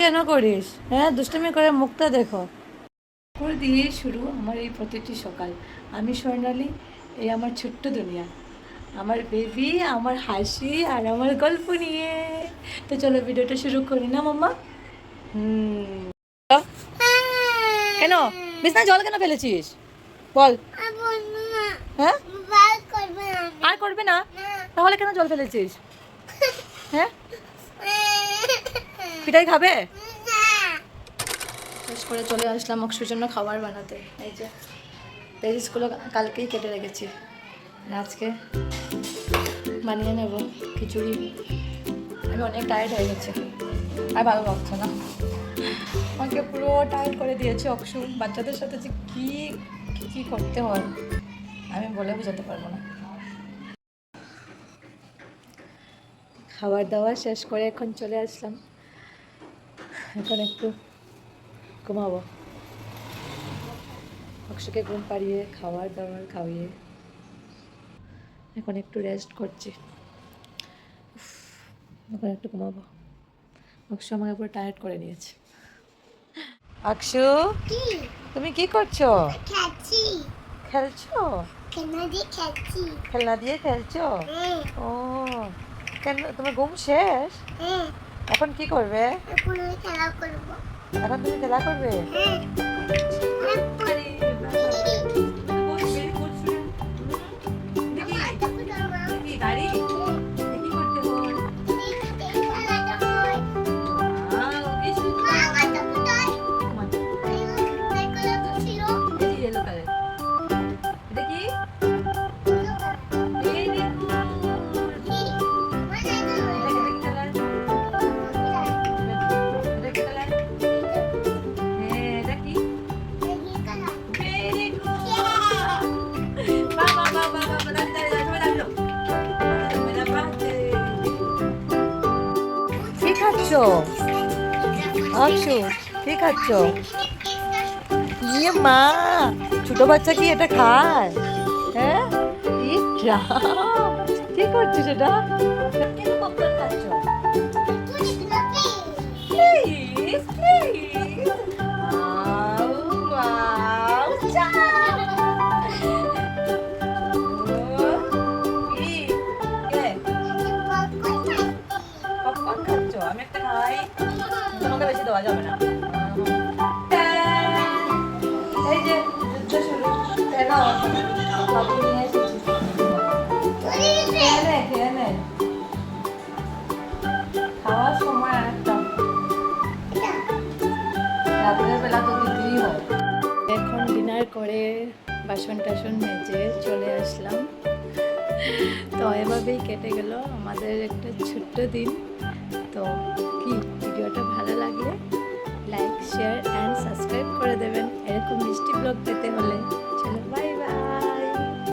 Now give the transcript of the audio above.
কেন করিস? হ্যাঁ, দুষ্টুমি করে মুখটা দেখো। করে দিয়ে শুরু আমার এই প্রতিটি সকাল। আমি স্বর্ণালী, এই আমার ছোট্ট দুনিয়া, আমার বেবি, আমার হাসি আর আমার গল্প নিয়ে। তো চলো ভিডিওটা শুরু করি না মাম্মা? হুম। কেন বিছনায় জল কেন ফেলেছিস বল? হ্যাঁ, আর করবে না? তাহলে কেন জল ফেলেছিস? হ্যাঁ, পিঠাই খাবে? শেষ করে চলে আসলাম অক্ষর জন্য খাবার বানাতে। এই যে পেরিসগুলো কালকেই কেটে রেখেছি, আজকে বানিয়ে নেব খিচুড়ি। আমি অনেক টায়ার্ড হয়ে গেছি, আর ভালো লাগছে না। আমাকে পুরো টায়ার্ড করে দিয়েছে অক্ষু। বাচ্চাদের সাথে যে কী কী করতে হয় আমি বলে বোঝাতে পারবো না। খাবার দাবার শেষ করে এখন চলে আসলাম, এখন একটু ঘুমাবো। অক্ষুকে ঘুম পাড়িয়ে খাবার দাবার খাওয়িয়ে এখন একটু রেস্ট করছি, এখন একটু ঘুমাবো। অক্ষু আমাকে পুরো টায়ার্ড করে দিয়েছে। অক্ষু, তুমি কি করছো? খেলছো? খেলনা দিয়ে খেলছো? ও, কেন তোমার ঘুম শেষ? এখন কি করবে? এখন তুমি খেলা করবে? কি খাচ্ছ অক্ষু? কি খাচ্ছ? ইয়ে মা, ছোট বাচ্চা কি এটা খায়? হ্যাঁ, কি করছো সেটা? কেন পপকর্ন খাচ্ছ? Please, please. Wow, wow, ciao. কি? কে? পপকর্ন খাচ্ছ? আমি একটা খাই। তোমাকে বেশি দেওয়া যাবে না। এই যে যুদ্ধ শুরু। কেন? বাবু নিয়ে এসেছি। খেয়ে নে, খেয়ে নে। খাওয়ার সময় একটা রাতের বেলা তো দিতেই হয়। এখন ডিনার করে বাসন টাসন মেজে চলে আসলাম। তো এভাবেই কেটে গেল আমাদের একটা ছোট্ট দিন। তো কি ভিডিওটা ভালো লাগলে লাইক, শেয়ার অ্যান্ড সাবস্ক্রাইব করে দেবেন এরকম মিষ্টি ব্লগ পেতে হলে।